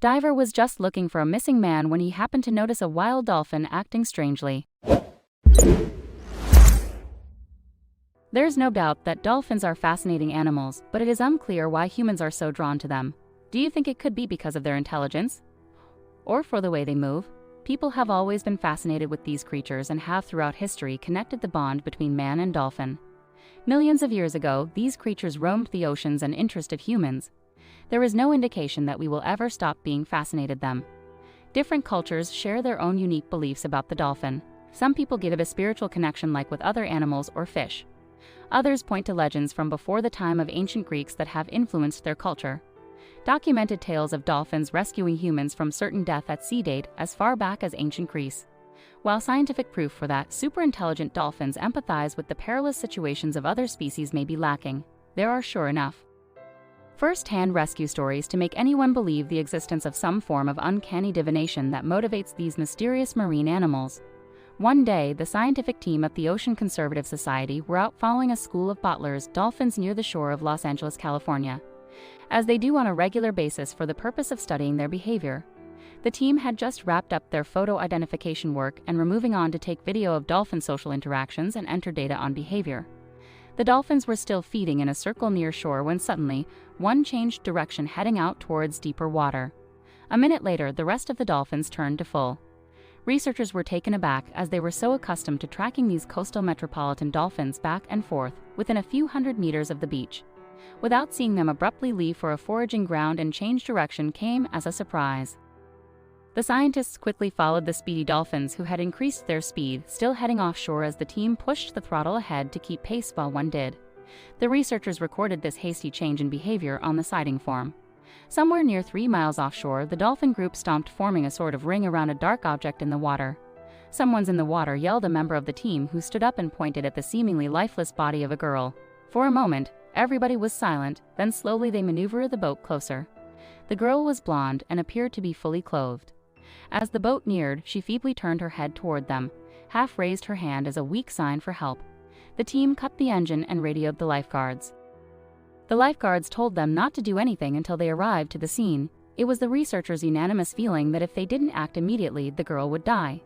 Diver was just looking for a missing man when he happened to notice a wild dolphin acting strangely. There's no doubt that dolphins are fascinating animals, but it is unclear why humans are so drawn to them. Do you think it could be because of their intelligence? Or for the way they move? People have always been fascinated with these creatures and have throughout history connected the bond between man and dolphin. Millions of years ago, these creatures roamed the oceans and interested humans. There is no indication that we will ever stop being fascinated them. Different cultures share their own unique beliefs about the dolphin. Some people give it a spiritual connection like with other animals or fish. Others point to legends from before the time of ancient Greeks that have influenced their culture. Documented tales of dolphins rescuing humans from certain death at sea date as far back as ancient Greece. While scientific proof for that super-intelligent dolphins empathize with the perilous situations of other species may be lacking, there are sure enough first-hand rescue stories to make anyone believe the existence of some form of uncanny divination that motivates these mysterious marine animals. One day, the scientific team at the Ocean Conservative Society were out following a school of bottlers' dolphins near the shore of Los Angeles, California. As they do on a regular basis for the purpose of studying their behavior. The team had just wrapped up their photo identification work and were moving on to take video of dolphin social interactions and enter data on behavior. The dolphins were still feeding in a circle near shore when suddenly, one changed direction heading out towards deeper water. A minute later, the rest of the dolphins turned to full. Researchers were taken aback as they were so accustomed to tracking these coastal metropolitan dolphins back and forth within a few hundred meters of the beach. Without seeing them abruptly leave for a foraging ground and change direction came as a surprise. The scientists quickly followed the speedy dolphins who had increased their speed, still heading offshore as the team pushed the throttle ahead to keep pace while one did. The researchers recorded this hasty change in behavior on the sighting form. Somewhere near 3 miles offshore, the dolphin group stomped, forming a sort of ring around a dark object in the water. "Someone's in the water," yelled a member of the team who stood up and pointed at the seemingly lifeless body of a girl. For a moment, everybody was silent, then slowly they maneuvered the boat closer. The girl was blonde and appeared to be fully clothed. As the boat neared, she feebly turned her head toward them, half raised her hand as a weak sign for help. The team cut the engine and radioed the lifeguards. The lifeguards told them not to do anything until they arrived to the scene. It was the researchers' unanimous feeling that if they didn't act immediately, the girl would die.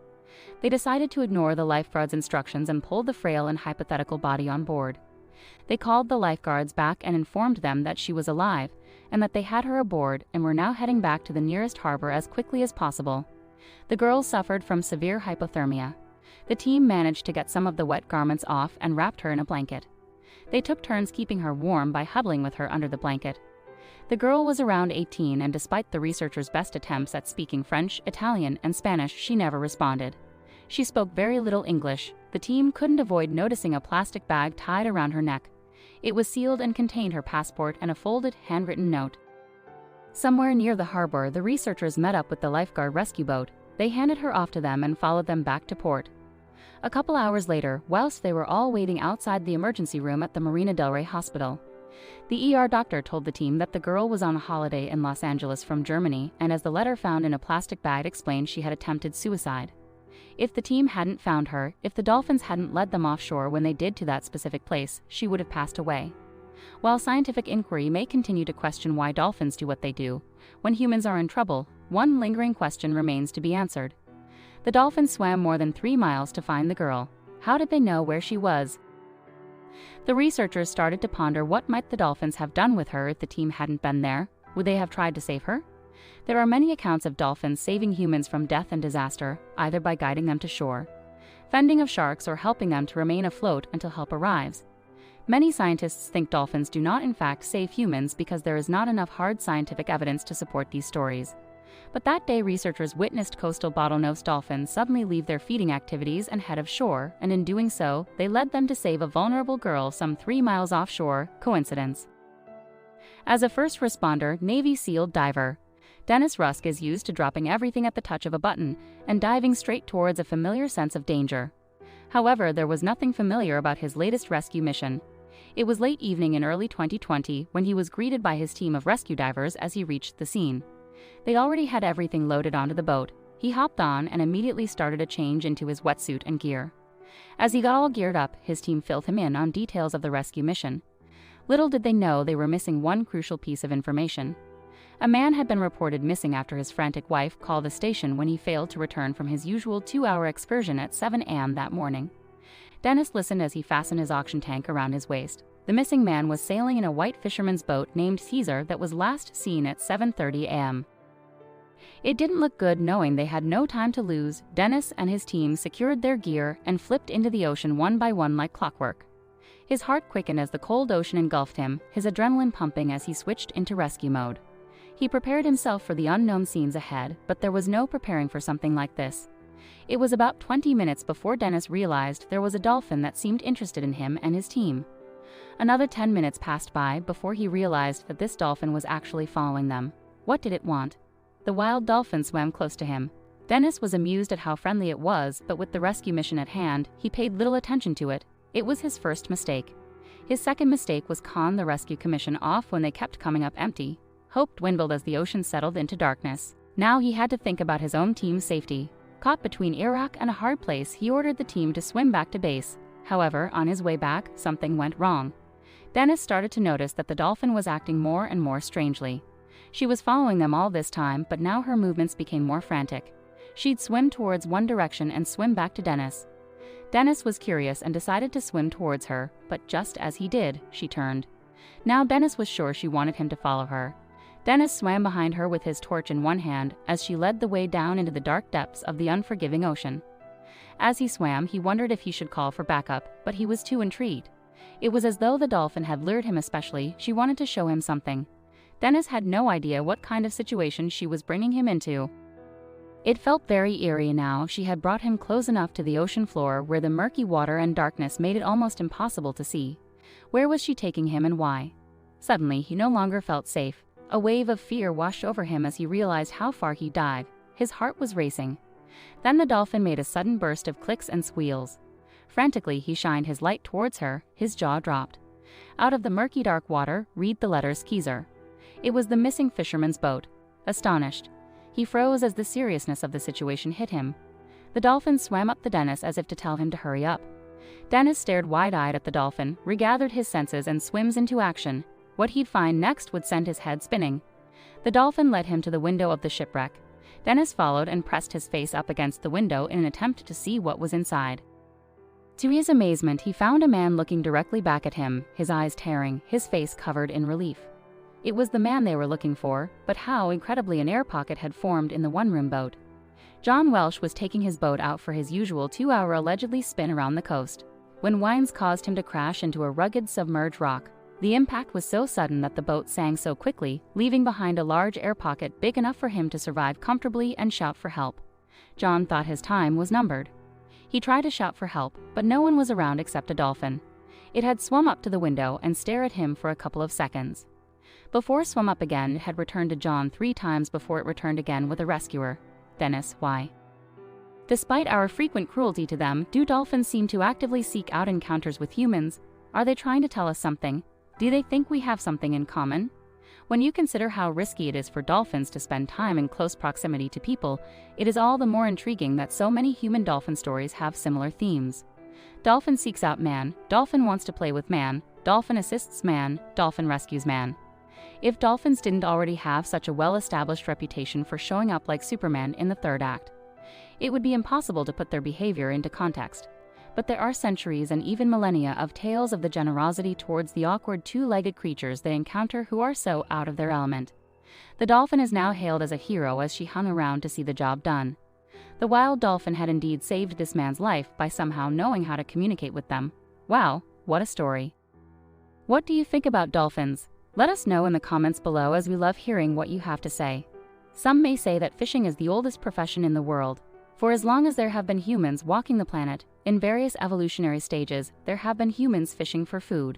They decided to ignore the lifeguards' instructions and pulled the frail and hypothetical body on board. They called the lifeguards back and informed them that she was alive, and that they had her aboard and were now heading back to the nearest harbor as quickly as possible. The girl suffered from severe hypothermia. The team managed to get some of the wet garments off and wrapped her in a blanket. They took turns keeping her warm by huddling with her under the blanket. The girl was around 18, and despite the researchers' best attempts at speaking French, Italian, and Spanish, she never responded. She spoke very little English. The team couldn't avoid noticing a plastic bag tied around her neck. It was sealed and contained her passport and a folded, handwritten note. Somewhere near the harbor, the researchers met up with the lifeguard rescue boat. They handed her off to them and followed them back to port. A couple hours later, whilst they were all waiting outside the emergency room at the Marina del Rey hospital, the ER doctor told the team that the girl was on a holiday in Los Angeles from Germany, and as the letter found in a plastic bag explained, she had attempted suicide. If the team hadn't found her, if the dolphins hadn't led them offshore when they did to that specific place, she would have passed away. While scientific inquiry may continue to question why dolphins do what they do, when humans are in trouble, one lingering question remains to be answered. The dolphins swam more than 3 miles to find the girl. How did they know where she was? The researchers started to ponder what might the dolphins have done with her if the team hadn't been there. Would they have tried to save her? There are many accounts of dolphins saving humans from death and disaster, either by guiding them to shore, fending off sharks, or helping them to remain afloat until help arrives. Many scientists think dolphins do not in fact save humans because there is not enough hard scientific evidence to support these stories. But that day, researchers witnessed coastal bottlenose dolphins suddenly leave their feeding activities and head offshore, and in doing so, they led them to save a vulnerable girl some 3 miles offshore. Coincidence? As a first responder, Navy SEAL diver, Dennis Rusk is used to dropping everything at the touch of a button and diving straight towards a familiar sense of danger. However, there was nothing familiar about his latest rescue mission. It was late evening in early 2020 when he was greeted by his team of rescue divers as he reached the scene. They already had everything loaded onto the boat. He hopped on and immediately started a change into his wetsuit and gear. As he got all geared up, his team filled him in on details of the rescue mission. Little did they know they were missing one crucial piece of information. A man had been reported missing after his frantic wife called the station when he failed to return from his usual 2-hour excursion at 7 a.m. that morning. Dennis listened as he fastened his oxygen tank around his waist. The missing man was sailing in a white fisherman's boat named Caesar that was last seen at 7:30 a.m. It didn't look good knowing they had no time to lose. Dennis and his team secured their gear and flipped into the ocean one by one like clockwork. His heart quickened as the cold ocean engulfed him, his adrenaline pumping as he switched into rescue mode. He prepared himself for the unknown scenes ahead, but there was no preparing for something like this. It was about 20 minutes before Dennis realized there was a dolphin that seemed interested in him and his team. Another 10 minutes passed by before he realized that this dolphin was actually following them. What did it want? The wild dolphin swam close to him. Dennis was amused at how friendly it was, but with the rescue mission at hand, he paid little attention to it. It was his first mistake. His second mistake was con the rescue commission off when they kept coming up empty. Hope dwindled as the ocean settled into darkness. Now he had to think about his own team's safety. Caught between Iraq and a hard place, he ordered the team to swim back to base. However, on his way back, something went wrong. Dennis started to notice that the dolphin was acting more and more strangely. She was following them all this time, but now her movements became more frantic. She'd swim towards one direction and swim back to Dennis. Dennis was curious and decided to swim towards her, but just as he did, she turned. Now Dennis was sure she wanted him to follow her. Dennis swam behind her with his torch in one hand as she led the way down into the dark depths of the unforgiving ocean. As he swam, he wondered if he should call for backup, but he was too intrigued. It was as though the dolphin had lured him especially. She wanted to show him something. Dennis had no idea what kind of situation she was bringing him into. It felt very eerie now. She had brought him close enough to the ocean floor where the murky water and darkness made it almost impossible to see. Where was she taking him and why? Suddenly, he no longer felt safe. A wave of fear washed over him as he realized how far he'd dived. His heart was racing. Then the dolphin made a sudden burst of clicks and squeals. Frantically, he shined his light towards her. His jaw dropped. Out of the murky dark water, read the letters Caesar. It was the missing fisherman's boat. Astonished, he froze as the seriousness of the situation hit him. The dolphin swam up to Dennis as if to tell him to hurry up. Dennis stared wide-eyed at the dolphin, regathered his senses and swims into action. What he'd find next would send his head spinning. The dolphin led him to the window of the shipwreck. Dennis followed and pressed his face up against the window in an attempt to see what was inside. To his amazement, he found a man looking directly back at him, his eyes tearing, his face covered in relief. It was the man they were looking for, but how incredibly an air pocket had formed in the one-room boat. John Welsh was taking his boat out for his usual 2-hour allegedly spin around the coast, when winds caused him to crash into a rugged submerged rock. The impact was so sudden that the boat sank so quickly, leaving behind a large air pocket big enough for him to survive comfortably and shout for help. John thought his time was numbered. He tried to shout for help, but no one was around except a dolphin. It had swum up to the window and stared at him for a couple of seconds. Before it swum up again, it had returned to John 3 times before it returned again with a rescuer. Dennis, why? Despite our frequent cruelty to them, do dolphins seem to actively seek out encounters with humans? Are they trying to tell us something? Do they think we have something in common? When you consider how risky it is for dolphins to spend time in close proximity to people, it is all the more intriguing that so many human dolphin stories have similar themes. Dolphin seeks out man, dolphin wants to play with man, dolphin assists man, dolphin rescues man. If dolphins didn't already have such a well-established reputation for showing up like Superman in the third act, it would be impossible to put their behavior into context. But there are centuries and even millennia of tales of the generosity towards the awkward 2-legged creatures they encounter who are so out of their element. The dolphin is now hailed as a hero as she hung around to see the job done. The wild dolphin had indeed saved this man's life by somehow knowing how to communicate with them. Wow, what a story. What do you think about dolphins? Let us know in the comments below, as we love hearing what you have to say. Some may say that fishing is the oldest profession in the world. For as long as there have been humans walking the planet, in various evolutionary stages, there have been humans fishing for food.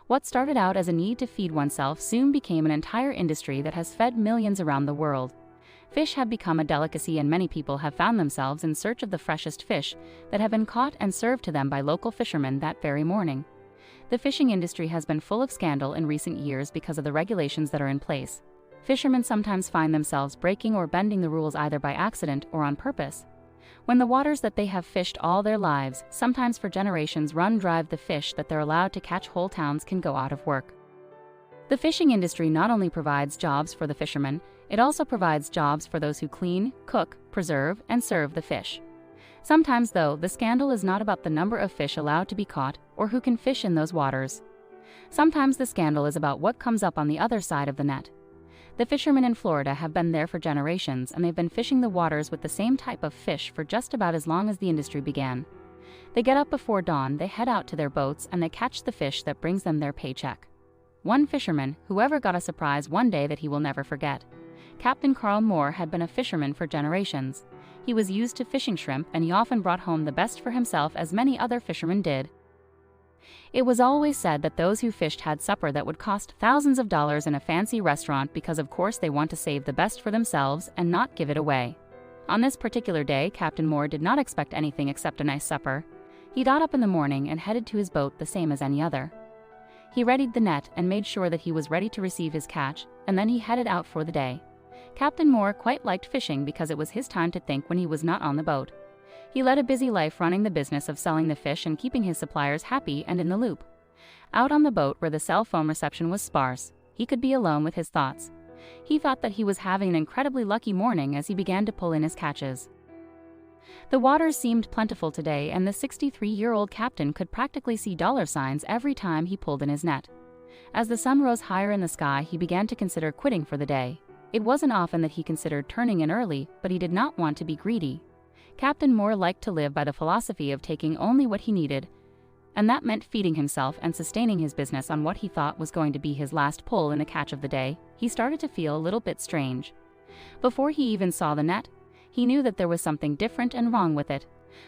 What started out as a need to feed oneself soon became an entire industry that has fed millions around the world. Fish have become a delicacy, and many people have found themselves in search of the freshest fish that have been caught and served to them by local fishermen that very morning. The fishing industry has been full of scandal in recent years because of the regulations that are in place. Fishermen sometimes find themselves breaking or bending the rules either by accident or on purpose. When the waters that they have fished all their lives, sometimes for generations, run dry, the fish that they're allowed to catch, whole towns can go out of work. The fishing industry not only provides jobs for the fishermen, it also provides jobs for those who clean, cook, preserve, and serve the fish. Sometimes, though, the scandal is not about the number of fish allowed to be caught or who can fish in those waters. Sometimes the scandal is about what comes up on the other side of the net. The fishermen in Florida have been there for generations, and they've been fishing the waters with the same type of fish for just about as long as the industry began. They get up before dawn, they head out to their boats, and they catch the fish that brings them their paycheck. One fisherman, whoever, got a surprise one day that he will never forget. Captain Carl Moore had been a fisherman for generations. He was used to fishing shrimp, and he often brought home the best for himself, as many other fishermen did. It was always said that those who fished had supper that would cost thousands of dollars in a fancy restaurant because, of course, they want to save the best for themselves and not give it away. On this particular day, Captain Moore did not expect anything except a nice supper. He got up in the morning and headed to his boat the same as any other. He readied the net and made sure that he was ready to receive his catch, and then he headed out for the day. Captain Moore quite liked fishing because it was his time to think when he was not on the boat. He led a busy life running the business of selling the fish and keeping his suppliers happy and in the loop. Out on the boat, where the cell phone reception was sparse, he could be alone with his thoughts. He thought that he was having an incredibly lucky morning as he began to pull in his catches. The waters seemed plentiful today, and the 63-year-old captain could practically see dollar signs every time he pulled in his net. As the sun rose higher in the sky, he began to consider quitting for the day. It wasn't often that he considered turning in early, but he did not want to be greedy. Captain Moore liked to live by the philosophy of taking only what he needed, and that meant feeding himself and sustaining his business on what he thought was going to be his last pull in the catch of the day. He started to feel a little bit strange. Before he even saw the net, he knew that there was something different and wrong with it.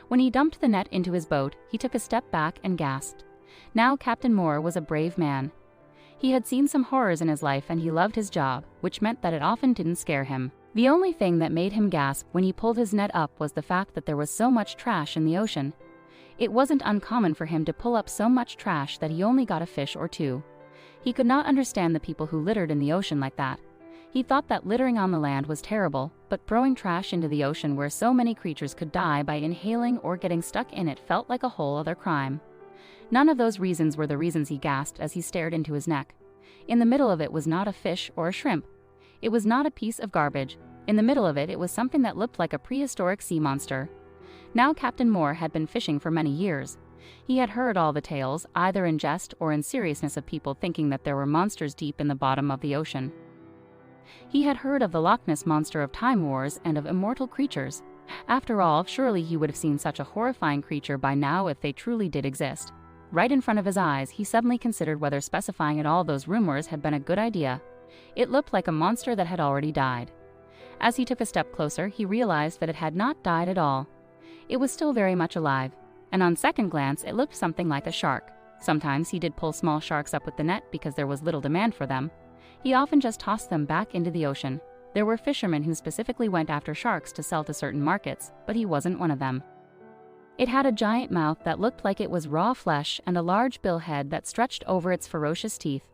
When he dumped the net into his boat, he took a step back and gasped. Now Captain Moore was a brave man. He had seen some horrors in his life, and he loved his job, which meant that it often didn't scare him. The only thing that made him gasp when he pulled his net up was the fact that there was so much trash in the ocean. It wasn't uncommon for him to pull up so much trash that he only got a fish or two. He could not understand the people who littered in the ocean like that. He thought that littering on the land was terrible, but throwing trash into the ocean where so many creatures could die by inhaling or getting stuck in it felt like a whole other crime. None of those reasons were the reasons he gasped as he stared into his neck. In the middle of it was not a fish or a shrimp. It was not a piece of garbage. In the middle of it was something that looked like a prehistoric sea monster. Now Captain Moore had been fishing for many years. He had heard all the tales, either in jest or in seriousness, of people thinking that there were monsters deep in the bottom of the ocean. He had heard of the Loch Ness Monster, of time wars, and of immortal creatures. After all, surely he would have seen such a horrifying creature by now if they truly did exist. Right in front of his eyes, he suddenly considered whether specifying at all those rumors had been a good idea. It looked like a monster that had already died. As he took a step closer, he realized that it had not died at all. It was still very much alive, and on second glance it looked something like a shark. Sometimes he did pull small sharks up with the net because there was little demand for them. He often just tossed them back into the ocean. There were fishermen who specifically went after sharks to sell to certain markets, but he wasn't one of them. It had a giant mouth that looked like it was raw flesh and a large billhead that stretched over its ferocious teeth.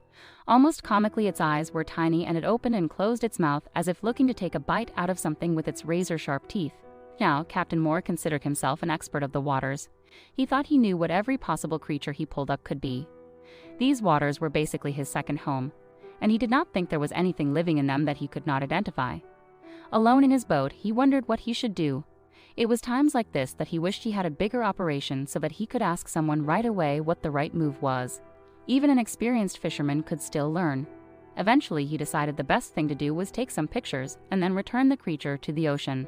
Almost comically, its eyes were tiny, and it opened and closed its mouth as if looking to take a bite out of something with its razor-sharp teeth. Now, Captain Moore considered himself an expert of the waters. He thought he knew what every possible creature he pulled up could be. These waters were basically his second home, and he did not think there was anything living in them that he could not identify. Alone in his boat, he wondered what he should do. It was times like this that he wished he had a bigger operation so that he could ask someone right away what the right move was. Even an experienced fisherman could still learn. Eventually, he decided the best thing to do was take some pictures and then return the creature to the ocean.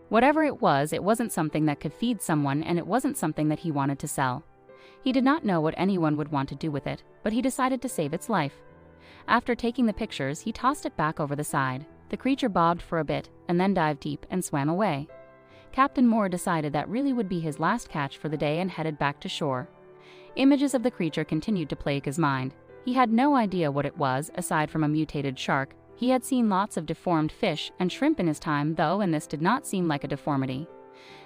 Whatever it wasn't something that could feed someone, and it wasn't something that he wanted to sell. He did not know what anyone would want to do with it, but he decided to save its life. After taking the pictures, he tossed it back over the side. The creature bobbed for a bit and then dived deep and swam away. Captain Moore decided that really would be his last catch for the day and headed back to shore. Images of the creature continued to plague his mind. He had no idea what it was, aside from a mutated shark. He had seen lots of deformed fish and shrimp in his time, though, and this did not seem like a deformity.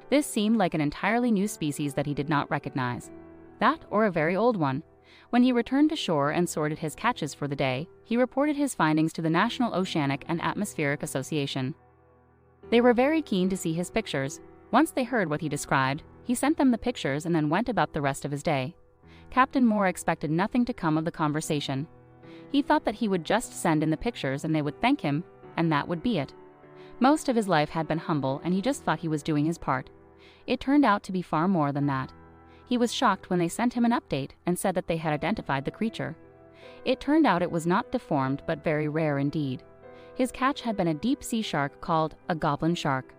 This seemed like an entirely new species that he did not recognize. That or a very old one. When he returned to shore and sorted his catches for the day, he reported his findings to the National Oceanic and Atmospheric Association. They were very keen to see his pictures. Once they heard what he described, he sent them the pictures and then went about the rest of his day. Captain Moore expected nothing to come of the conversation. He thought that he would just send in the pictures and they would thank him, and that would be it. Most of his life had been humble, and he just thought he was doing his part. It turned out to be far more than that. He was shocked when they sent him an update and said that they had identified the creature. It turned out it was not deformed, but very rare indeed. His catch had been a deep-sea shark called a goblin shark.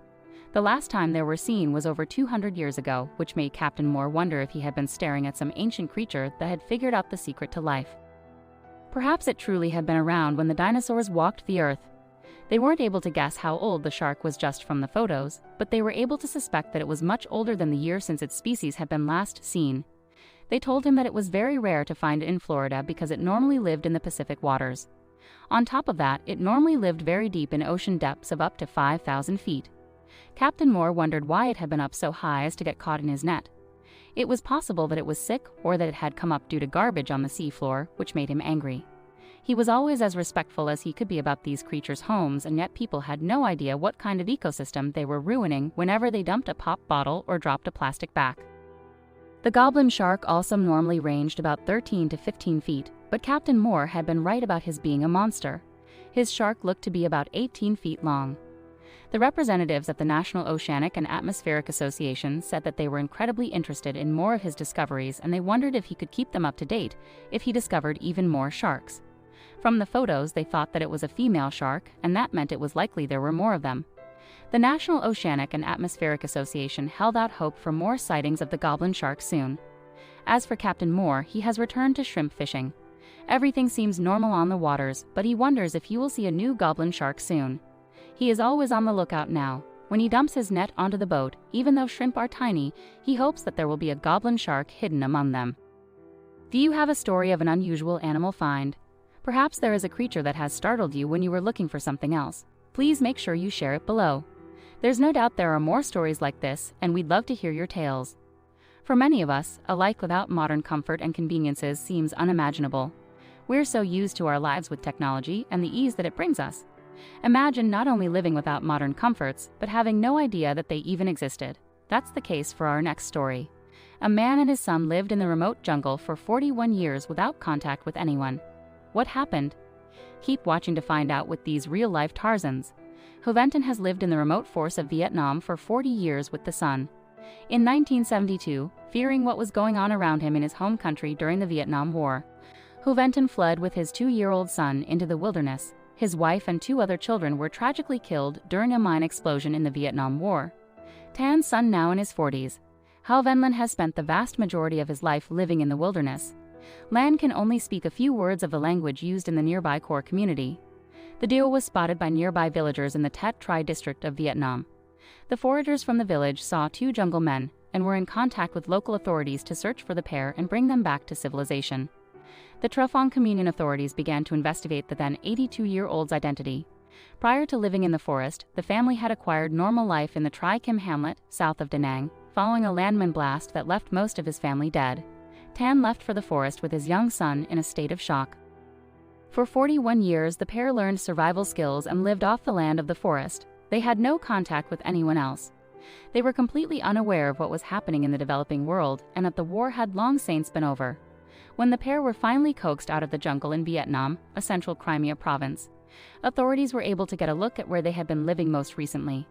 The last time they were seen was over 200 years ago, which made Captain Moore wonder if he had been staring at some ancient creature that had figured out the secret to life. Perhaps it truly had been around when the dinosaurs walked the earth. They weren't able to guess how old the shark was just from the photos, but they were able to suspect that it was much older than the year since its species had been last seen. They told him that it was very rare to find it in Florida because it normally lived in the Pacific waters. On top of that, it normally lived very deep in ocean depths of up to 5,000 feet. Captain Moore wondered why it had been up so high as to get caught in his net. It was possible that it was sick or that it had come up due to garbage on the seafloor, which made him angry. He was always as respectful as he could be about these creatures' homes, and yet people had no idea what kind of ecosystem they were ruining whenever they dumped a pop bottle or dropped a plastic back. The goblin shark also normally ranged about 13 to 15 feet, but Captain Moore had been right about his being a monster. His shark looked to be about 18 feet long. The representatives of the National Oceanic and Atmospheric Association said that they were incredibly interested in more of his discoveries, and they wondered if he could keep them up to date if he discovered even more sharks. From the photos, they thought that it was a female shark, and that meant it was likely there were more of them. The National Oceanic and Atmospheric Association held out hope for more sightings of the goblin shark soon. As for Captain Moore, he has returned to shrimp fishing. Everything seems normal on the waters, but he wonders if he will see a new goblin shark soon. He is always on the lookout now. When he dumps his net onto the boat, even though shrimp are tiny, he hopes that there will be a goblin shark hidden among them. Do you have a story of an unusual animal find? Perhaps there is a creature that has startled you when you were looking for something else. Please make sure you share it below. There's no doubt there are more stories like this, and we'd love to hear your tales. For many of us, a life without modern comfort and conveniences seems unimaginable. We're so used to our lives with technology and the ease that it brings us. Imagine not only living without modern comforts, but having no idea that they even existed. That's the case for our next story. A man and his son lived in the remote jungle for 41 years without contact with anyone. What happened? Keep watching to find out with these real-life Tarzans. Hoventon has lived in the remote forests of Vietnam for 40 years with the son. In 1972, fearing what was going on around him in his home country during the Vietnam War, Hoventon fled with his 2-year-old son into the wilderness. His wife and 2 other children were tragically killed during a mine explosion in the Vietnam War. Tan's son, now in his 40s, Hoventon has spent the vast majority of his life living in the wilderness. Lan can only speak a few words of the language used in the nearby core community. The duo was spotted by nearby villagers in the Tet Tri district of Vietnam. The foragers from the village saw 2 jungle men and were in contact with local authorities to search for the pair and bring them back to civilization. The Truphong Communion authorities began to investigate the then 82-year-old's identity. Prior to living in the forest, the family had acquired normal life in the Tri Kim hamlet, south of Da Nang, following a landmine blast that left most of his family dead. Tan left for the forest with his young son in a state of shock. For 41 years, the pair learned survival skills and lived off the land of the forest. They had no contact with anyone else. They were completely unaware of what was happening in the developing world and that the war had long since been over. When the pair were finally coaxed out of the jungle in Vietnam, a central Crimea province, authorities were able to get a look at where they had been living most recently.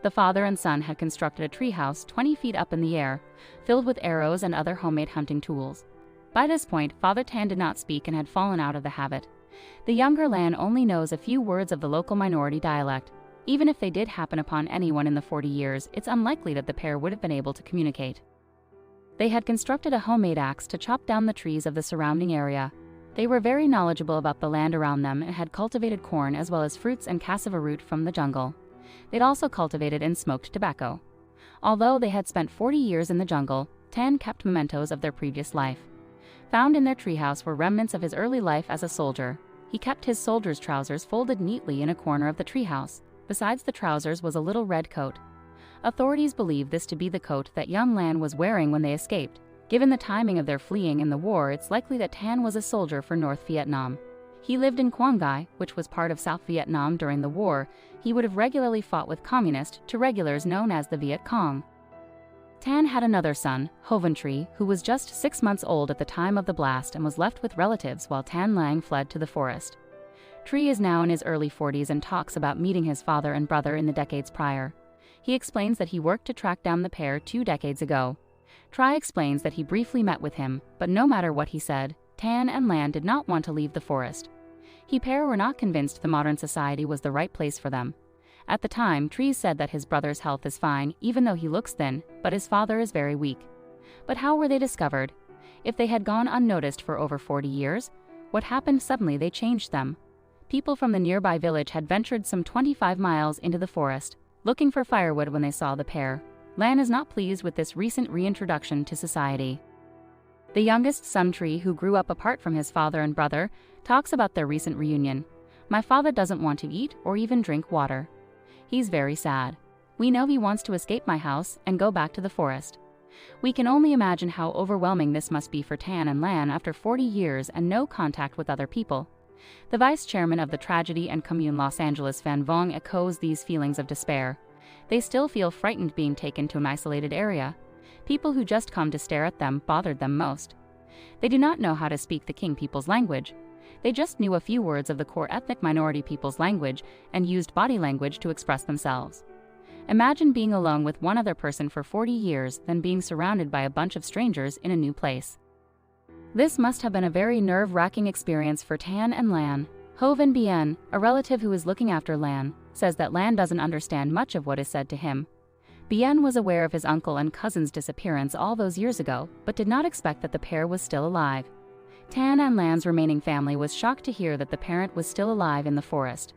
The father and son had constructed a treehouse 20 feet up in the air, filled with arrows and other homemade hunting tools. By this point, Father Tan did not speak and had fallen out of the habit. The younger Lan only knows a few words of the local minority dialect. Even if they did happen upon anyone in the 40 years, it's unlikely that the pair would have been able to communicate. They had constructed a homemade axe to chop down the trees of the surrounding area. They were very knowledgeable about the land around them and had cultivated corn as well as fruits and cassava root from the jungle. They'd also cultivated and smoked tobacco. Although they had spent 40 years in the jungle, Tan kept mementos of their previous life. Found in their treehouse were remnants of his early life as a soldier. He kept his soldier's trousers folded neatly in a corner of the treehouse. Besides the trousers was a little red coat. Authorities believe this to be the coat that young Lan was wearing when they escaped. Given the timing of their fleeing in the war, it's likely that Tan was a soldier for North Vietnam. He lived in Quang Ngai, which was part of South Vietnam during the war. He would have regularly fought with communists to regulars known as the Viet Cong. Tan had another son, Tree, who was just 6 months old at the time of the blast and was left with relatives while Tan Lang fled to the forest. Tree is now in his early 40s and talks about meeting his father and brother in the decades prior. He explains that he worked to track down the pair 2 decades ago. Tree explains that he briefly met with him, but no matter what he said, Tan and Lan did not want to leave the forest. He pair were not convinced the modern society was the right place for them. At the time, Tree said that his brother's health is fine, even though he looks thin, but his father is very weak. But how were they discovered? If they had gone unnoticed for over 40 years, what happened suddenly they changed them? People from the nearby village had ventured some 25 miles into the forest, looking for firewood when they saw the pair. Lan is not pleased with this recent reintroduction to society. The youngest son, Tree, who grew up apart from his father and brother, talks about their recent reunion. "My father doesn't want to eat or even drink water. He's very sad. We know he wants to escape my house and go back to the forest." We can only imagine how overwhelming this must be for Tan and Lan after 40 years and no contact with other people. The vice chairman of the Tragedy and Commune Los Angeles, Van Vong, echoes these feelings of despair. They still feel frightened being taken to an isolated area. People who just come to stare at them bothered them most. They do not know how to speak the King people's language. They just knew a few words of the core ethnic minority people's language and used body language to express themselves. Imagine being alone with one other person for 40 years, then being surrounded by a bunch of strangers in a new place. This must have been a very nerve-wracking experience for Tan and Lan. Hoven Bien, a relative who is looking after Lan, says that Lan doesn't understand much of what is said to him. Bien was aware of his uncle and cousin's disappearance all those years ago, but did not expect that the pair was still alive. Tan and Lan's remaining family was shocked to hear that the parent was still alive in the forest.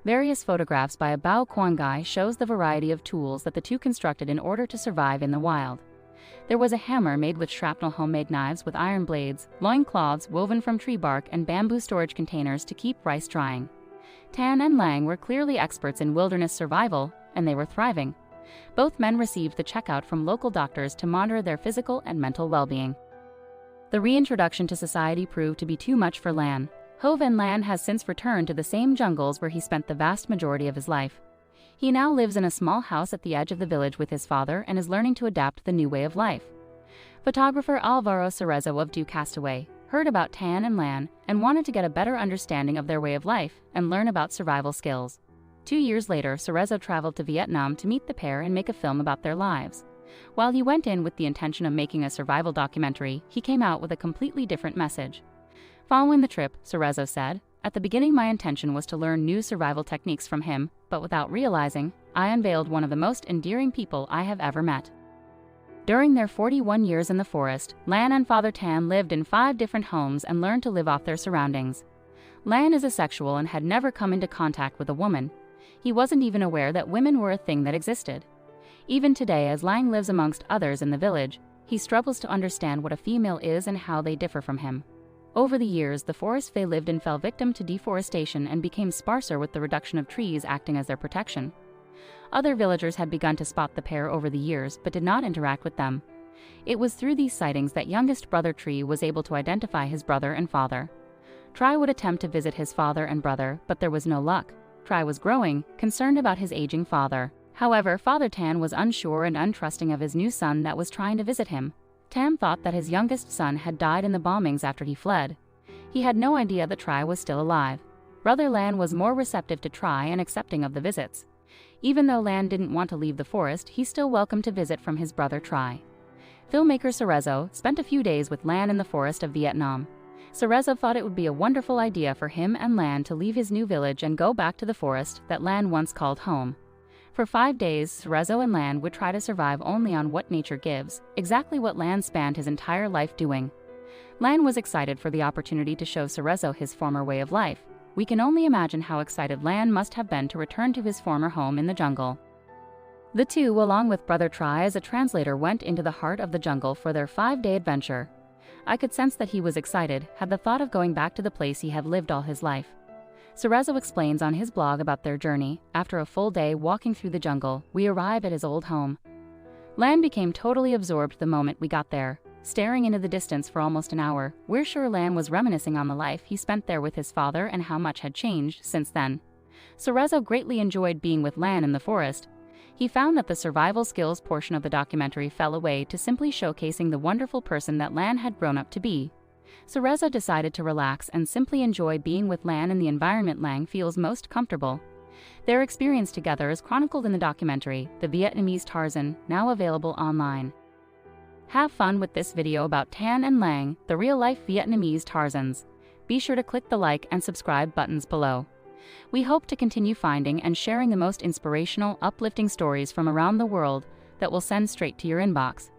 Various photographs by a Bao Guai shows the variety of tools that the two constructed in order to survive in the wild. There was a hammer made with shrapnel, homemade knives with iron blades, loincloths woven from tree bark, and bamboo storage containers to keep rice drying. Tan and Lang were clearly experts in wilderness survival, and they were thriving. Both men received the checkout from local doctors to monitor their physical and mental well-being. The reintroduction to society proved to be too much for Lan. Hoven Lan has since returned to the same jungles where he spent the vast majority of his life. He now lives in a small house at the edge of the village with his father and is learning to adapt the new way of life. Photographer Alvaro Cerezo of Do Castaway heard about Tan and Lan and wanted to get a better understanding of their way of life and learn about survival skills. 2 years later, Cerezo traveled to Vietnam to meet the pair and make a film about their lives. While he went in with the intention of making a survival documentary, he came out with a completely different message. Following the trip, Cerezo said, "At the beginning my intention was to learn new survival techniques from him, but without realizing, I unveiled one of the most endearing people I have ever met." During their 41 years in the forest, Lan and Father Tan lived in 5 different homes and learned to live off their surroundings. Lan is asexual and had never come into contact with a woman. He wasn't even aware that women were a thing that existed. Even today, as Lang lives amongst others in the village, he struggles to understand what a female is and how they differ from him. Over the years, the forest they lived in fell victim to deforestation and became sparser with the reduction of trees acting as their protection. Other villagers had begun to spot the pair over the years, but did not interact with them. It was through these sightings that youngest brother Tree was able to identify his brother and father. Tree would attempt to visit his father and brother, but there was no luck. Tree was growing, concerned about his aging father. However, Father Tan was unsure and untrusting of his new son that was trying to visit him. Tan thought that his youngest son had died in the bombings after he fled. He had no idea that Tree was still alive. Brother Lan was more receptive to Tree and accepting of the visits. Even though Lan didn't want to leave the forest, he still welcomed a visit from his brother Tree. Filmmaker Cerezo spent a few days with Lan in the forest of Vietnam. Cerezo thought it would be a wonderful idea for him and Lan to leave his new village and go back to the forest that Lan once called home. For 5 days, Cerezo and Lan would try to survive only on what nature gives, exactly what Lan spent his entire life doing. Lan was excited for the opportunity to show Cerezo his former way of life. We can only imagine how excited Lan must have been to return to his former home in the jungle. The two, along with brother Tree as a translator, went into the heart of the jungle for their 5-day adventure. I could sense that he was excited, had the thought of going back to the place he had lived all his life. Cerezo explains on his blog about their journey. After a full day walking through the jungle, we arrived at his old home. Lan became totally absorbed the moment we got there. Staring into the distance for almost an hour, we're sure Lan was reminiscing on the life he spent there with his father and how much had changed since then. Cerezo greatly enjoyed being with Lan in the forest. He found that the survival skills portion of the documentary fell away to simply showcasing the wonderful person that Lan had grown up to be. So Reza decided to relax and simply enjoy being with Lan in the environment Lang feels most comfortable. Their experience together is chronicled in the documentary, The Vietnamese Tarzan, now available online. Have fun with this video about Tan and Lang, the real-life Vietnamese Tarzans. Be sure to click the like and subscribe buttons below. We hope to continue finding and sharing the most inspirational, uplifting stories from around the world that will send straight to your inbox.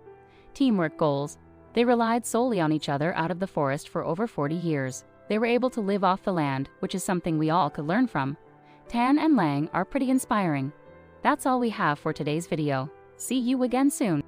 Teamwork goals. They relied solely on each other out of the forest for over 40 years. They were able to live off the land, which is something we all could learn from. Tan and Lang are pretty inspiring. That's all we have for today's video. See you again soon.